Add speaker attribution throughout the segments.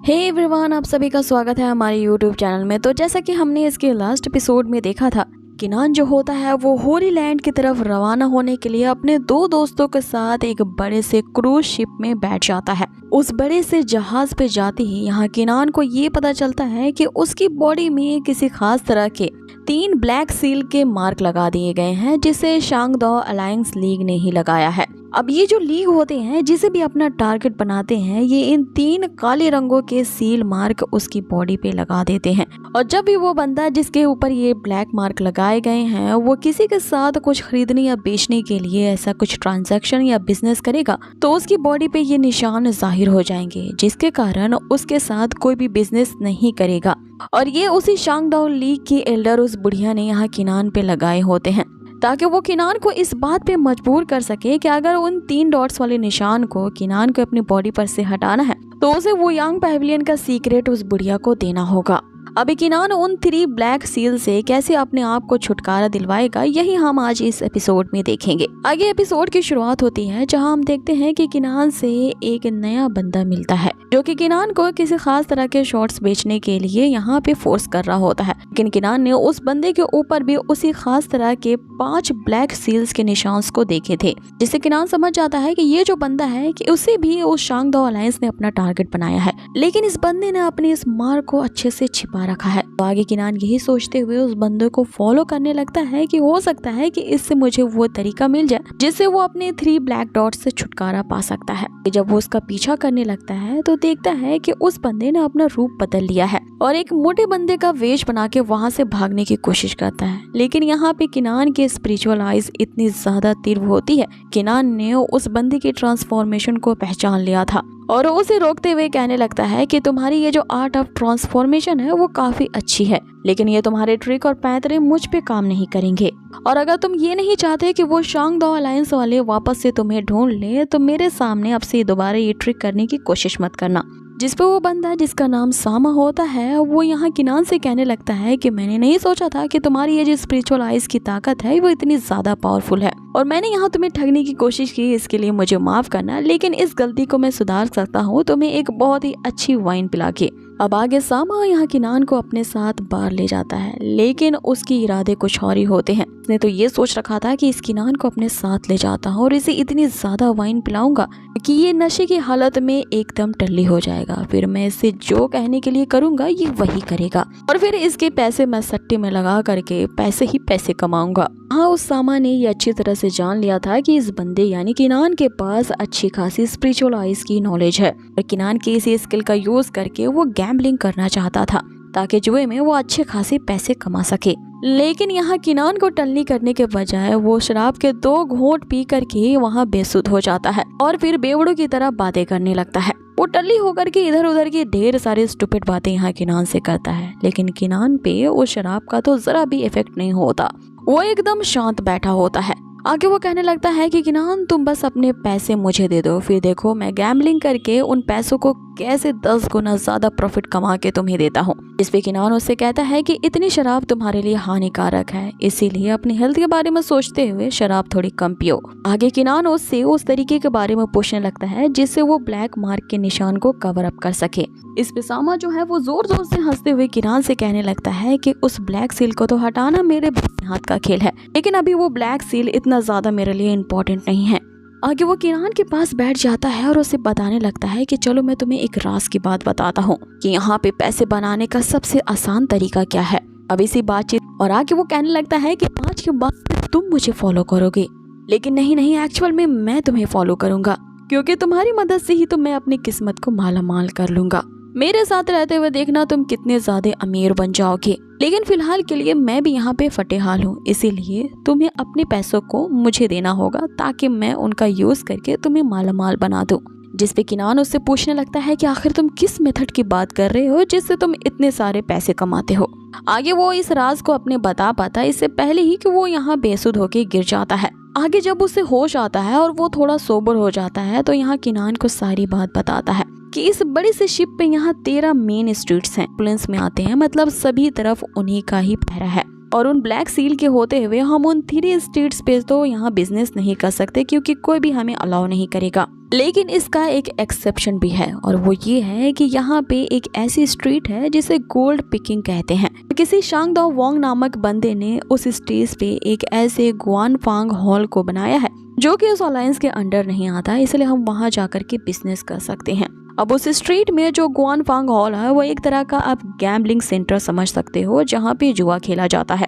Speaker 1: Hey everyone, आप सभी का स्वागत है हमारे यूट्यूब चैनल में। तो जैसा कि हमने इसके लास्ट एपिसोड में देखा था, किनान जो होता है वो होली लैंड की तरफ रवाना होने के लिए अपने दो दोस्तों के साथ एक बड़े से क्रूज शिप में बैठ जाता है। उस बड़े से जहाज पे जाते ही यहाँ किनान को ये पता चलता है कि उसकी बॉडी में किसी खास तरह के 3 ब्लैक सील के मार्क लगा दिए गए हैं, जिसे शांगदो अलायंस लीग ने ही लगाया है। अब ये जो लीग होते हैं जिसे भी अपना टारगेट बनाते हैं, ये इन 3 काले रंगों के सील मार्क उसकी बॉडी पे लगा देते हैं। और जब भी वो बंदा जिसके ऊपर ये ब्लैक मार्क लगाए गए हैं वो किसी के साथ कुछ खरीदने या बेचने के लिए ऐसा कुछ ट्रांजैक्शन या बिजनेस करेगा, तो उसकी बॉडी पे ये निशान जाहिर हो जाएंगे, जिसके कारण उसके साथ कोई भी बिजनेस नहीं करेगा। और ये उसी शांगदो लीग की एल्डर उस बुढ़िया ने यहाँ किनान पे लगाए होते हैं, ताकि वो किनान को इस बात पे मजबूर कर सके कि अगर उन 3 डॉट्स वाले निशान को किनान को अपनी बॉडी पर से हटाना है तो उसे वो यांग पैवेलियन का सीक्रेट उस बुढ़िया को देना होगा। अभी किनान उन 3 ब्लैक सील से कैसे अपने आप को छुटकारा दिलवाएगा, यही हम आज इस एपिसोड में देखेंगे। आगे एपिसोड की शुरुआत होती है जहां हम देखते हैं कि किनान से एक नया बंदा मिलता है जो कि किनान को किसी खास तरह के शॉर्ट्स बेचने के लिए यहाँ पे फोर्स कर रहा होता है। लेकिन किनान ने उस बंदे के ऊपर भी उसी खास तरह के 5 ब्लैक सील्स के निशान को देखे थे, जिससे किनान समझ जाता है कि ये जो बंदा है कि उसे भी उस शांगदो अलायंस ने अपना टारगेट बनाया है, लेकिन इस बंदे ने अपने इस मार्क को अच्छे से छिपा रखा है। तो आगे किनान यही सोचते हुए उस बंदे को फॉलो करने लगता है कि हो सकता है कि इससे मुझे वो तरीका मिल जाए जिससे वो अपने 3 ब्लैक डॉट्स से छुटकारा पा सकता है। जब वो उसका पीछा करने लगता है तो देखता है कि उस बंदे ने अपना रूप बदल लिया है और एक मोटे बंदे का वेश बना के वहाँ से भागने की कोशिश करता है। लेकिन यहाँ पे किनान की स्पिरिचुअल आइज इतनी ज्यादा तीव्र होती है, किनान ने उस बंदे की ट्रांसफॉर्मेशन को पहचान लिया था और उसे रोकते हुए कहने लगता है कि तुम्हारी ये जो आर्ट ऑफ ट्रांसफॉर्मेशन है वो काफी अच्छी है, लेकिन ये तुम्हारे ट्रिक और पैंतरे मुझ पे काम नहीं करेंगे। और अगर तुम ये नहीं चाहते कि वो शांगदो अलायंस वाले वापस से तुम्हें ढूंढ ले तो मेरे सामने अब से दोबारा ये ट्रिक करने की कोशिश मत करना। जिसपे वो बंदा जिसका नाम सामा होता है वो यहाँ किनान से कहने लगता है कि मैंने नहीं सोचा था कि तुम्हारी ये जो स्पिरिचुअल आइज की ताकत है वो इतनी ज्यादा पावरफुल है और मैंने यहाँ तुम्हें ठगने की कोशिश की, इसके लिए मुझे माफ करना, लेकिन इस गलती को मैं सुधार सकता हूँ तुम्हें एक बहुत ही अच्छी वाइन पिला के। अब आगे सामा यहाँ किनान को अपने साथ बाहर ले जाता है, लेकिन उसके इरादे कुछ और ही होते हैं। उसने तो ये सोच रखा था कि इस किनान को अपने साथ ले जाता हूँ और इसे इतनी ज्यादा वाइन पिलाऊंगा कि ये नशे की हालत में एकदम टल्ली हो जाएगा, फिर मैं इसे जो कहने के लिए करूंगा ये वही करेगा और फिर इसके पैसे मैं सट्टे में लगा करके पैसे ही पैसे कमाऊंगा। हाँ, उस सामा ने ये अच्छी तरह से जान लिया था कि इस बंदे यानी किनान के पास अच्छी खासी स्पिरिचुअल आइज की नॉलेज है और किनान के इस स्किल का यूज करके वो गैम्बलिंग करना चाहता था ताकि जुए में वो अच्छे खासे पैसे कमा सके। लेकिन यहाँ किनान को टल्ली करने के बजाय वो शराब के 2 घूंट पी करके वहाँ बेसुध हो जाता है और फिर बेवड़ों की तरह बातें करने लगता है। वो टल्ली होकर के इधर उधर की ढेर सारी स्टूपिड बातें यहाँ किनान से करता है, लेकिन किनान पे उस शराब का तो जरा भी इफेक्ट नहीं होता, वो एकदम शांत बैठा होता है। आगे वो कहने लगता है कि किनान तुम बस अपने पैसे मुझे दे दो, फिर देखो मैं गैम्बलिंग करके उन पैसों को कैसे 10 गुना ज्यादा प्रॉफिट कमा के तुम्हें देता हूँ। इस पे किनान उससे कहता है कि इतनी शराब तुम्हारे लिए हानिकारक है, इसीलिए अपनी हेल्थ के बारे में सोचते हुए शराब थोड़ी कम पियो। आगे किनान उससे उस तरीके के बारे में पूछने लगता है जिससे वो ब्लैक मार्क के निशान को कवर अप कर सके। इस पे सामा जो है वो जोर जोर से हंसते हुए किनान से कहने लगता है कि उस ब्लैक सील को तो हटाना मेरे हाथ का खेल है, लेकिन अभी वो ब्लैक सील इतना ज्यादा मेरे लिए इम्पोर्टेंट नहीं है। आगे वो किनान के पास बैठ जाता है और उसे बताने लगता है कि चलो मैं तुम्हें एक राज की बात बताता हूँ कि यहाँ पे पैसे बनाने का सबसे आसान तरीका क्या है। अब इसी बातचीत और आगे वो कहने लगता है कि आज के बाद तुम मुझे फॉलो करोगे, लेकिन नहीं, एक्चुअल में मैं तुम्हें फॉलो करूंगा क्योंकि तुम्हारी मदद से ही तो मैं अपनी किस्मत को माला माल कर लूंगा। मेरे साथ रहते हुए देखना तुम कितने ज्यादा अमीर बन जाओगे, लेकिन फिलहाल के लिए मैं भी यहाँ पे फटेहाल हूँ, इसीलिए तुम्हें अपने पैसों को मुझे देना होगा ताकि मैं उनका यूज करके तुम्हें मालामाल बना दूँ। जिस पे किनान उससे पूछने लगता है कि आखिर तुम किस मेथड की बात कर रहे हो जिससे तुम इतने सारे पैसे कमाते हो। आगे वो इस राज को अपने बता पाता इससे पहले ही कि वो यहाँ बेसुध होके गिर जाता है। आगे जब उसे होश आता है और वो थोड़ा सोबर हो जाता है तो यहाँ किनान को सारी बात बताता है कि इस बड़ी सी शिप पे यहाँ 13 मेन स्ट्रीट्स हैं, एम्बुलेंस में आते हैं, मतलब सभी तरफ उन्हीं का ही पहरा है और उन ब्लैक सील के होते हुए हम उन 3 स्ट्रीट्स पे तो यहाँ बिजनेस नहीं कर सकते क्योंकि कोई भी हमें अलाउ नहीं करेगा। लेकिन इसका एक एक्सेप्शन भी है और वो ये है कि यहाँ पे एक ऐसी स्ट्रीट है जिसे गोल्ड पिकिंग कहते हैं। किसी शांगदाओ वांग नामक बंदे ने उस स्ट्रीट पे एक ऐसे गुआनफांग हॉल को बनाया है जो कि उस अलायंस के अंडर नहीं आता, इसलिए हम वहाँ जाकर के बिजनेस कर सकते हैं। अब उस स्ट्रीट में जो गुआनफांग हॉल है वो एक तरह का आप गैम्बलिंग सेंटर समझ सकते हो जहाँ पे जुआ खेला जाता है।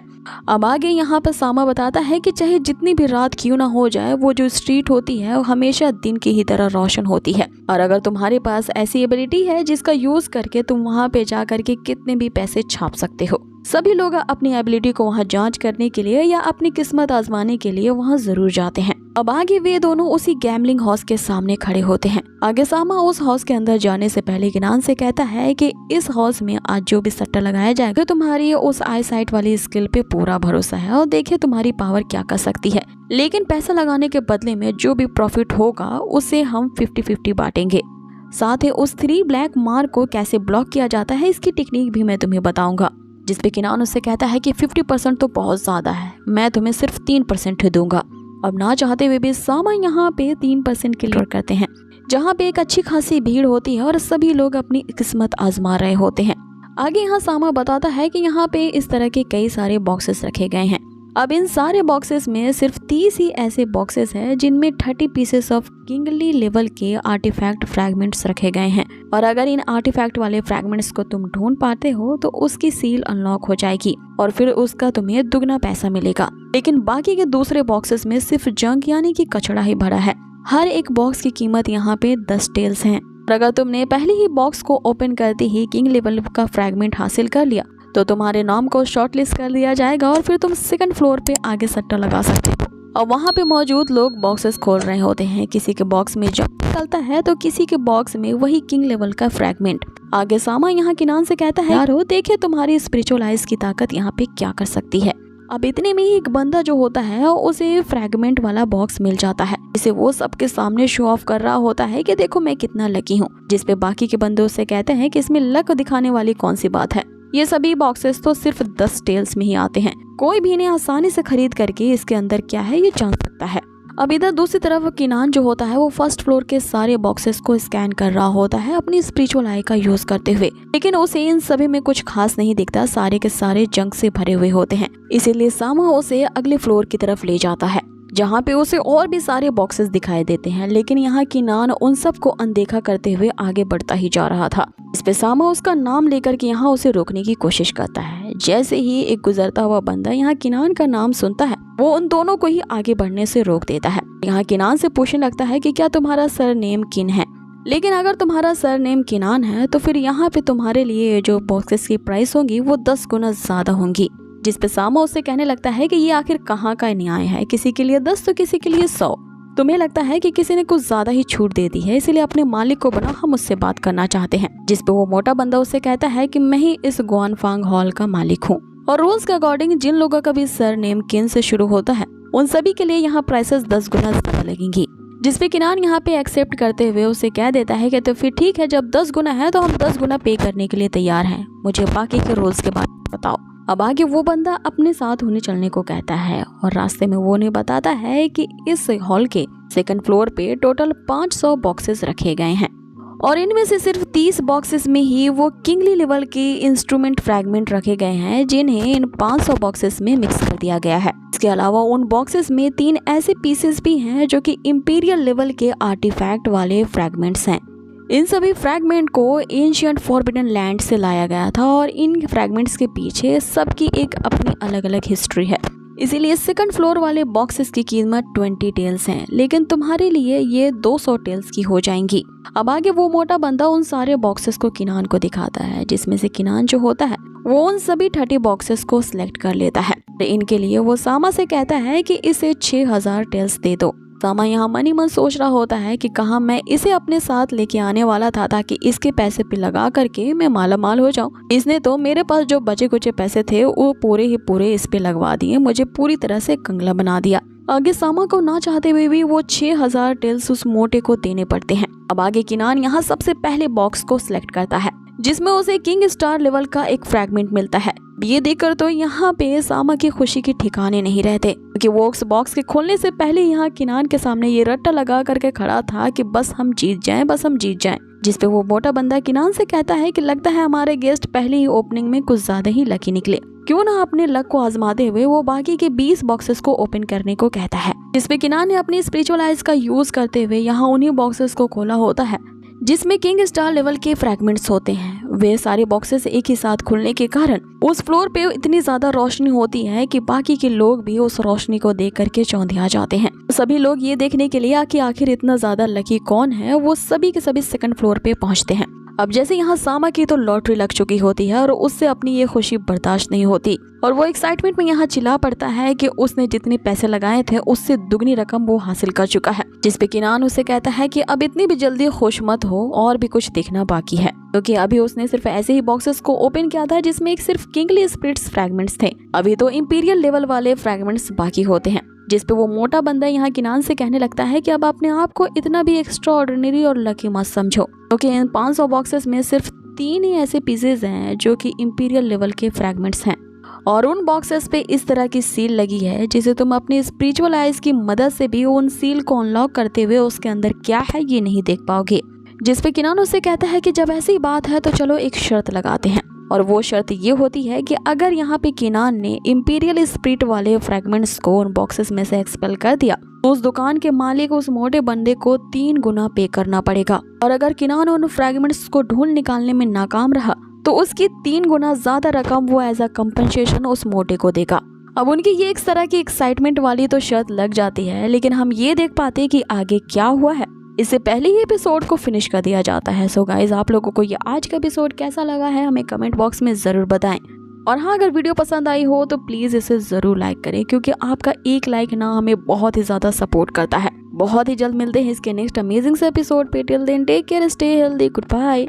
Speaker 1: अब आगे यहाँ पर सामा बताता है कि चाहे जितनी भी रात क्यों ना हो जाए, वो जो स्ट्रीट होती है वो हमेशा दिन की ही तरह रोशन होती है। और अगर तुम्हारे पास ऐसी एबिलिटी है जिसका यूज करके तुम वहाँ पे जा करके कितने भी पैसे छाप सकते हो। सभी लोग अपनी एबिलिटी को वहाँ जांच करने के लिए या अपनी किस्मत आजमाने के लिए वहाँ जरूर जाते हैं। अब आगे वे दोनों उसी गैम्बलिंग हाउस के सामने खड़े होते हैं। आगे सामा उस हाउस के अंदर जाने से पहले किनान से कहता है कि इस हाउस में आज जो भी सट्टा लगाया जाएगा तुम्हारी उस आई साइट वाली स्किल पे पूरा भरोसा है और देखिए तुम्हारी पावर क्या कर सकती है, लेकिन पैसा लगाने के बदले में जो भी प्रॉफिट होगा उसे हम 50-50 बांटेंगे। साथ ही उस 3 ब्लैक मार्क को कैसे ब्लॉक किया जाता है इसकी टेक्निक भी मैं तुम्हें बताऊंगा। जिसपे किनान उससे कहता है कि 50% तो बहुत ज्यादा है, मैं तुम्हें सिर्फ 3% ही दूंगा। अब ना चाहते हुए भी सामा यहाँ पे 3% के लिए करते हैं, जहाँ पे एक अच्छी खासी भीड़ होती है और सभी लोग अपनी किस्मत आजमा रहे होते हैं। आगे यहाँ सामा बताता है कि यहाँ पे इस तरह के कई सारे बॉक्सेस रखे गए हैं। अब इन सारे बॉक्सेस में सिर्फ 30 ही ऐसे बॉक्सेस हैं जिनमें 30 पीसेस ऑफ किंगली लेवल के आर्टिफैक्ट फ्रैगमेंट्स रखे गए हैं और अगर इन आर्टिफैक्ट वाले फ्रैगमेंट्स को तुम ढूंढ पाते हो तो उसकी सील अनलॉक हो जाएगी और फिर उसका तुम्हें दुगना पैसा मिलेगा। लेकिन बाकी के दूसरे बॉक्सेस में सिर्फ जंक यानी कि कचड़ा ही भरा है। हर एक बॉक्स की कीमत यहाँ पे 10 टेल्स है। अगर तुमने पहले ही बॉक्स को ओपन करते ही किंग लेवल का फ्रैगमेंट हासिल कर लिया तो तुम्हारे नाम को शॉर्टलिस्ट कर दिया जाएगा और फिर तुम 2nd फ्लोर पे आगे सट्टा लगा सकते हो। और वहाँ पे मौजूद लोग बॉक्सेस खोल रहे होते हैं। किसी के बॉक्स में जंक निकलता है तो किसी के बॉक्स में वही किंग लेवल का फ्रैगमेंट। आगे सामा यहाँ किनान से कहता है, यारो देखिए तुम्हारी स्पिरिचुअल आइज की ताकत यहाँ पे क्या कर सकती है। अब इतने में ही एक बंदा जो होता है उसे फ्रैगमेंट वाला बॉक्स मिल जाता है, जिसे वो सबके सामने शो ऑफ कर रहा होता है कि देखो मैं कितना लकी हूँ। जिसपे बाकी के बंदे उससे कहते हैं कि इसमें लक दिखाने वाली कौन सी बात है, ये सभी बॉक्सेस तो सिर्फ 10 टेल्स में ही आते हैं, कोई भी इन्हें आसानी से खरीद करके इसके अंदर क्या है ये जान सकता है। अब इधर दूसरी तरफ किनान जो होता है वो 1st फ्लोर के सारे बॉक्सेस को स्कैन कर रहा होता है अपनी स्पिरिचुअल आई का यूज करते हुए, लेकिन उसे इन सभी में कुछ खास नहीं दिखता, सारे के सारे जंक से भरे हुए होते हैं। इसीलिए सामा उसे अगले फ्लोर की तरफ ले जाता है जहाँ पे उसे और भी सारे बॉक्सेस दिखाई देते हैं, लेकिन यहाँ किनान उन सब को अनदेखा करते हुए आगे बढ़ता ही जा रहा था। इस पे सामा उसका नाम लेकर के यहाँ उसे रोकने की कोशिश करता है। जैसे ही एक गुजरता हुआ बंदा यहाँ किनान का नाम सुनता है वो उन दोनों को ही आगे बढ़ने से रोक देता है। यहाँ किनान से पूछने लगता है कि क्या तुम्हारा सरनेम किन है, लेकिन अगर तुम्हारा सरनेम किनान है तो फिर यहाँ पे तुम्हारे लिए जो बॉक्सेस की प्राइस होंगी वो 10 गुना ज्यादा होंगी। जिस पे सामा उससे कहने लगता है कि ये आखिर कहाँ का न्याय है, किसी के लिए 10 तो किसी के लिए 100। तुम्हें लगता है कि किसी ने कुछ ज्यादा ही छूट दे दी है, इसलिए अपने मालिक को बनाओ, हम उससे बात करना चाहते हैं। जिस पे वो मोटा बंदा उससे कहता है कि मैं ही इस गुआनफांग हॉल का मालिक हूँ और रूल्स के अकॉर्डिंग जिन लोगों का भी सरनेम किन से शुरू होता है उन सभी के लिए यहाँ प्राइसेस 10 गुना ज्यादा लगेंगी। जिसपे किनान यहाँ पे एक्सेप्ट करते हुए उसे कह देता है कि तो फिर ठीक है, जब 10 गुना है तो हम 10 गुना पे करने के लिए तैयार हैं, मुझे बाकी के रूल्स के बारे में बताओ। अब आगे वो बंदा अपने साथ उन्हें चलने को कहता है और रास्ते में वो उन्हें बताता है कि इस हॉल के 2nd फ्लोर पे टोटल 500 बॉक्सेस रखे गए हैं और इनमें से सिर्फ 30 बॉक्सेस में ही वो किंगली लेवल के इंस्ट्रूमेंट फ्रैगमेंट रखे गए हैं जिन्हें इन 500 बॉक्सेस में मिक्स कर दिया गया है। इसके अलावा उन बॉक्सेस में 3 ऐसे पीसेस भी हैं जो कि इंपीरियल लेवल के आर्टिफैक्ट वाले फ्रैगमेंट्स हैं। इन सभी फ्रैगमेंट को एंशिएंट फॉरबिडन लैंड से लाया गया था और इन फ्रैगमेंट्स के पीछे सबकी एक अपनी अलग अलग हिस्ट्री है। इसीलिए 2nd फ्लोर वाले बॉक्सेस की कीमत 20 टेल्स हैं, लेकिन तुम्हारे लिए ये 200 टेल्स की हो जाएंगी। अब आगे वो मोटा बंदा उन सारे बॉक्सेस को किनान को दिखाता है, जिसमें से किनान जो होता है वो उन सभी 30 बॉक्सेस को सिलेक्ट कर लेता है। इनके लिए वो सामा से कहता है कि इसे 6000 टेल्स दे दो। सामा यहाँ मन ही मन सोच रहा होता है कि कहाँ मैं इसे अपने साथ लेके आने वाला था ताकि इसके पैसे पे लगा करके मैं माला माल हो जाऊं। इसने तो मेरे पास जो बचे कुचे पैसे थे वो पूरे ही पूरे इस पे लगवा दिए, मुझे पूरी तरह से कंगला बना दिया। आगे सामा को ना चाहते हुए भी वो 6000 टेल्स उस मोटे को देने पड़ते हैं। अब आगे किनान यहाँ सबसे पहले बॉक्स को सिलेक्ट करता है जिसमें उसे किंग स्टार लेवल का एक फ्रैगमेंट मिलता है। ये देखकर तो यहाँ पे सामा की खुशी के ठिकाने नहीं रहते, क्योंकि वो उस बॉक्स के खोलने से पहले यहाँ किनान के सामने ये रट्टा लगा करके खड़ा था कि बस हम जीत जाएं, बस हम जीत जाएं। जिसपे वो मोटा बंदा किनान से कहता है कि लगता है हमारे गेस्ट पहले ही ओपनिंग में कुछ ज्यादा ही लकी निकले, क्यों ना अपने लक को आजमाते हुए वो बाकी के 20 बॉक्सेस को ओपन करने को कहता है। जिसपे किनान ने अपनी स्पिरिचुअल आइज का यूज करते हुए यहाँ उन्हीं बॉक्सेस को खोला होता है जिसमें किंग स्टार लेवल के फ्रैगमेंट्स होते हैं। वे सारे बॉक्सेस एक ही साथ खुलने के कारण उस फ्लोर पे इतनी ज्यादा रोशनी होती है कि बाकी के लोग भी उस रोशनी को देख करके चौंधिया जाते हैं। सभी लोग ये देखने के लिए कि आखिर इतना ज्यादा लकी कौन है, वो सभी के सभी सेकंड फ्लोर पे पहुंचते हैं। अब जैसे यहाँ सामा की तो लॉटरी लग चुकी होती है और उससे अपनी ये खुशी बर्दाश्त नहीं होती और वो एक्साइटमेंट में यहाँ चिल्ला पड़ता है कि उसने जितने पैसे लगाए थे उससे दुगनी रकम वो हासिल कर चुका है। जिसपे किनान उसे कहता है कि अब इतनी भी जल्दी खुश मत हो, और भी कुछ देखना बाकी है, क्योंकि अभी उसने सिर्फ ऐसे ही बॉक्सेस को ओपन किया था जिसमें एक सिर्फ किंगली स्पिरिट्स फ्रैगमेंट्स थे। अभी तो इंपीरियल लेवल वाले फ्रैगमेंट्स बाकी होते हैं। जिसपे वो मोटा बंदा यहाँ किनान से कहने लगता है कि अब अपने आप को इतना भी एक्स्ट्रा ऑर्डिनरी और लकी मत समझो, क्योंकि इन 500 बॉक्सेस में सिर्फ 3 ही ऐसे पीसेज हैं जो कि इंपीरियल लेवल के फ्रैगमेंट्स हैं, और उन बॉक्सेस पे इस तरह की सील लगी है जिसे तुम अपनी स्पिरिचुअल आइज की मदद से भी उन सील को अनलॉक करते हुए उसके अंदर क्या है ये नहीं देख पाओगे। जिसपे किनान उससे कहता है कि जब ऐसी बात है तो चलो एक शर्त लगाते हैं, और वो शर्त ये होती है कि अगर यहाँ पे किनान ने इंपीरियल स्पिरिट वाले फ्रैगमेंट्स को उन बॉक्सेस में से एक्सपेल कर दिया तो उस दुकान के मालिक उस मोटे बंदे को 3 गुना पे करना पड़ेगा, और अगर किनान उन फ्रैगमेंट्स को ढूंढ निकालने में नाकाम रहा तो उसकी 3 गुना ज्यादा रकम वो एज अ कंपनसेशन उस मोटे को देगा। अब उनकी ये एक तरह की एक्साइटमेंट वाली तो शर्त लग जाती है, लेकिन हम ये देख पाते हैं कि आगे क्या हुआ है इससे पहले ही एपिसोड को फिनिश कर दिया जाता है। सो गाइज, आप लोगों को ये आज का एपिसोड कैसा लगा है हमें कमेंट बॉक्स में जरूर बताएं, और हाँ, अगर वीडियो पसंद आई हो तो प्लीज इसे जरूर लाइक करें, क्योंकि आपका एक लाइक ना हमें बहुत ही ज्यादा सपोर्ट करता है। बहुत ही जल्द मिलते हैं इसके नेक्स्ट अमेजिंग से एपिसोड पे। Till then take care, stay healthy, good bye.